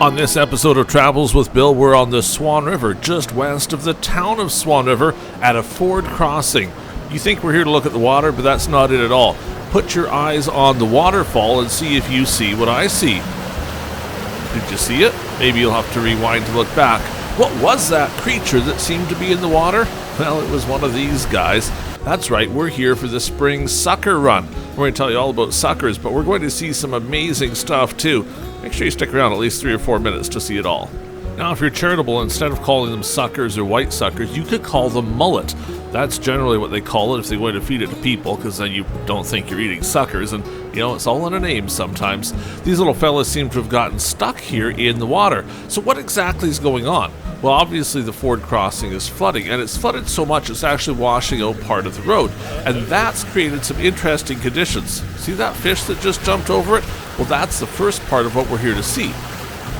On this episode of Travels with Bill, we're on the Swan River, just west of the town of Swan River at a ford crossing. You think we're here to look at the water, but that's not it at all. Put your eyes on the waterfall and see if you see what I see. Did you see it? Maybe you'll have to rewind to look back. What was that creature that seemed to be in the water? Well, it was one of these guys. That's right, we're here for the spring sucker run. We're going to tell you all about suckers, but we're going to see some amazing stuff too. Make sure you stick around at least 3 or 4 minutes to see it all. Now, if you're charitable, instead of calling them suckers or white suckers, you could call them mullet. That's generally what they call it if they're going to feed it to people, because then you don't think you're eating suckers, and it's all in a name sometimes. These little fellas seem to have gotten stuck here in the water. So what exactly is going on? Well, obviously the ford crossing is flooding, and it's flooded so much it's actually washing out part of the road, and that's created some interesting conditions. See that fish that just jumped over it? Well, that's the first part of what we're here to see.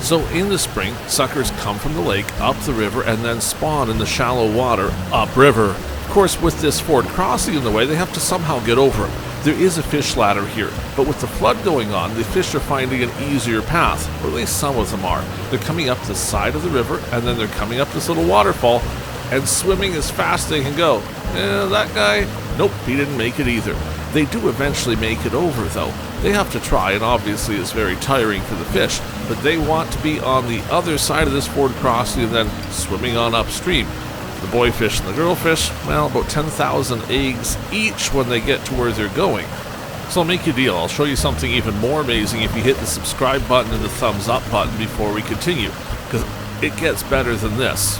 So in the spring, suckers come from the lake, up the river, and then spawn in the shallow water upriver. Of course, with this ford crossing in the way, they have to somehow get over it. There is a fish ladder here, but with the flood going on, the fish are finding an easier path, or at least some of them are. They're coming up the side of the river, and then they're coming up this little waterfall, and swimming as fast as they can go. That guy, nope, he didn't make it either. They do eventually make it over, though. They have to try, and obviously it's very tiring for the fish, but they want to be on the other side of this ford crossing and then swimming on upstream. The boy fish and the girl fish, well, about 10,000 eggs each when they get to where they're going. So I'll make you a deal. I'll show you something even more amazing if you hit the subscribe button and the thumbs up button before we continue, because it gets better than this.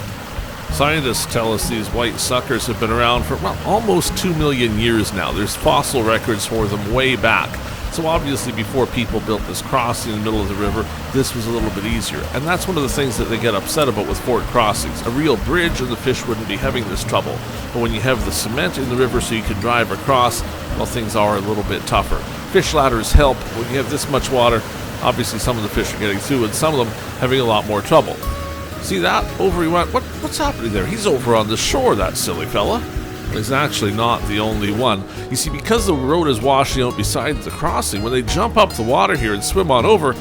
Scientists tell us these white suckers have been around for, almost 2 million years now. There's fossil records for them way back. So obviously before people built this crossing in the middle of the river, this was a little bit easier. And that's one of the things that they get upset about with ford crossings. A real bridge and the fish wouldn't be having this trouble. But when you have the cement in the river so you can drive across, well, things are a little bit tougher. Fish ladders help. When you have this much water, obviously some of the fish are getting through and some of them having a lot more trouble. See that? Over he went. What's happening there? He's over on the shore, that silly fella. He's actually not the only one. You see, because the road is washing out beside the crossing, when they jump up the water here and swim on over,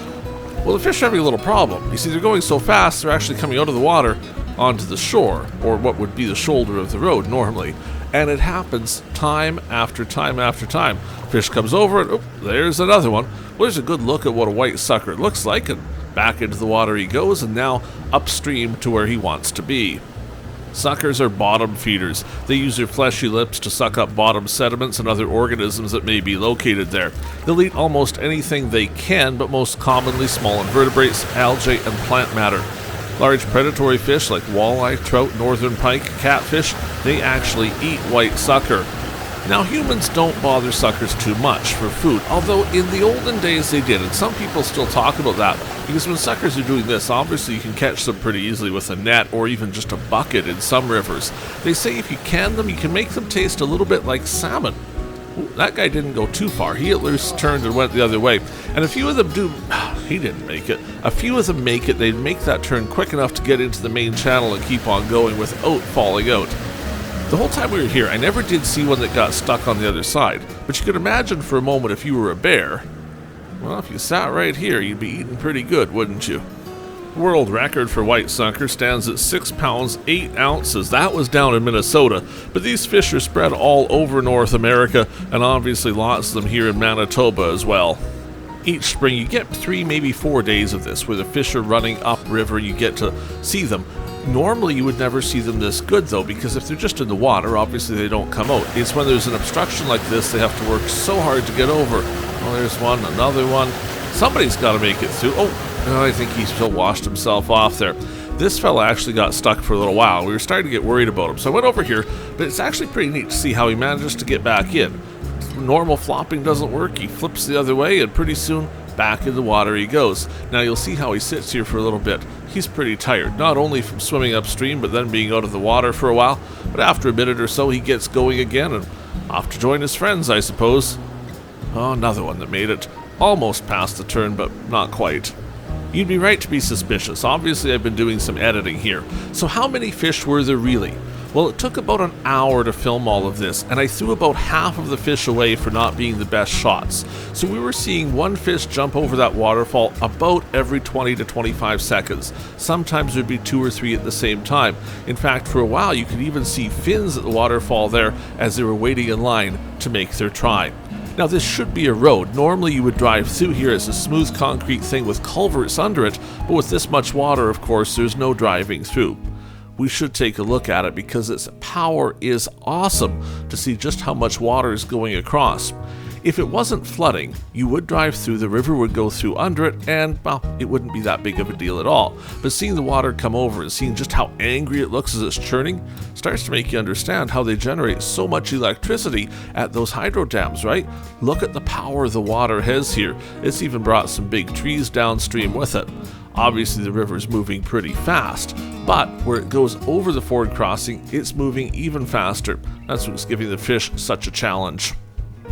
well, the fish are having a little problem. You see, they're going so fast, they're actually coming out of the water onto the shore, or what would be the shoulder of the road normally. And it happens time after time after time. Fish comes over, and there's another one. Well, there's a good look at what a white sucker looks like, and back into the water he goes, and now upstream to where he wants to be. Suckers are bottom feeders. They use their fleshy lips to suck up bottom sediments and other organisms that may be located there. They'll eat almost anything they can, but most commonly small invertebrates, algae, and plant matter. Large predatory fish like walleye, trout, northern pike, catfish, they actually eat white sucker. Now, humans don't bother suckers too much for food, although in the olden days they did, and some people still talk about that, because when suckers are doing this, obviously you can catch them pretty easily with a net or even just a bucket in some rivers. They say if you can them, you can make them taste a little bit like salmon. Ooh, that guy didn't go too far. He at least turned and went the other way. And a few of them do. He didn't make it. A few of them make it. They make that turn quick enough to get into the main channel and keep on going without falling out. The whole time we were here, I never did see one that got stuck on the other side. But you could imagine for a moment if you were a bear, well, if you sat right here, you'd be eating pretty good, wouldn't you? World record for white sucker stands at 6 pounds, 8 ounces. That was down in Minnesota. But these fish are spread all over North America, and obviously lots of them here in Manitoba as well. Each spring you get 3, maybe 4 days of this, where the fish are running upriver and you get to see them. Normally you would never see them this good though, because if they're just in the water, obviously they don't come out. It's when there's an obstruction like this, they have to work so hard to get over. Oh, there's one, another one. Somebody's got to make it through. Oh, I think he still washed himself off there. This fella actually got stuck for a little while. We were starting to get worried about him. So I went over here, but it's actually pretty neat to see how he manages to get back in. Normal flopping doesn't work. He flips the other way, and pretty soon, back in the water he goes. Now you'll see how he sits here for a little bit. He's pretty tired, not only from swimming upstream, but then being out of the water for a while. But after a minute or so, he gets going again, and off to join his friends, I suppose. Oh, another one that made it. Almost past the turn, but not quite. You'd be right to be suspicious. Obviously, I've been doing some editing here. So how many fish were there really? Well, it took about an hour to film all of this, and I threw about half of the fish away for not being the best shots. So we were seeing one fish jump over that waterfall about every 20 to 25 seconds. Sometimes there'd be 2 or 3 at the same time. In fact, for a while you could even see fins at the waterfall there as they were waiting in line to make their try. Now this should be a road. Normally you would drive through here as a smooth concrete thing with culverts under it, but with this much water, of course, there's no driving through. We should take a look at it because its power is awesome to see just how much water is going across. If it wasn't flooding, you would drive through, the river would go through under it, and, well, it wouldn't be that big of a deal at all. But seeing the water come over and seeing just how angry it looks as it's churning starts to make you understand how they generate so much electricity at those hydro dams, right? Look at the power the water has here. It's even brought some big trees downstream with it. Obviously the river's moving pretty fast, but where it goes over the ford crossing, it's moving even faster. That's what's giving the fish such a challenge.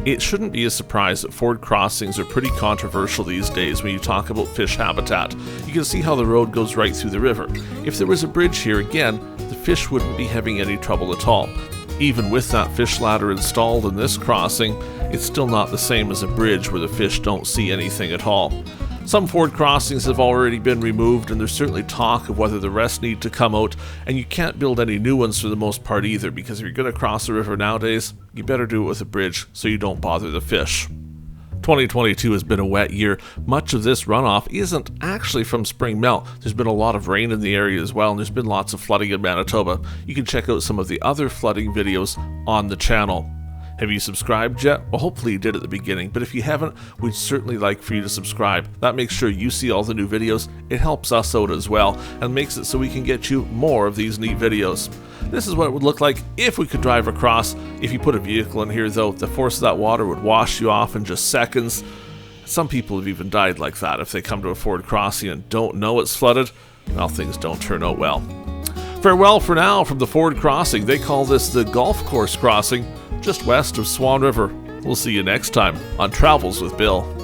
It shouldn't be a surprise that ford crossings are pretty controversial these days when you talk about fish habitat. You can see how the road goes right through the river. If there was a bridge here, again, the fish wouldn't be having any trouble at all. Even with that fish ladder installed in this crossing, it's still not the same as a bridge where the fish don't see anything at all. Some ford crossings have already been removed, and there's certainly talk of whether the rest need to come out, and you can't build any new ones for the most part either, because if you're going to cross the river nowadays, you better do it with a bridge so you don't bother the fish. 2022 has been a wet year. Much of this runoff isn't actually from spring melt. There's been a lot of rain in the area as well, and there's been lots of flooding in Manitoba. You can check out some of the other flooding videos on the channel. Have you subscribed yet? Well, hopefully you did at the beginning, but if you haven't, we'd certainly like for you to subscribe. That makes sure you see all the new videos. It helps us out as well, and makes it so we can get you more of these neat videos. This is what it would look like if we could drive across. If you put a vehicle in here, though, the force of that water would wash you off in just seconds. Some people have even died like that if they come to a ford crossing and don't know it's flooded. Well, things don't turn out well. Farewell for now from the ford crossing. They call this the golf course crossing, just west of Swan River. We'll see you next time on Travels with Bill.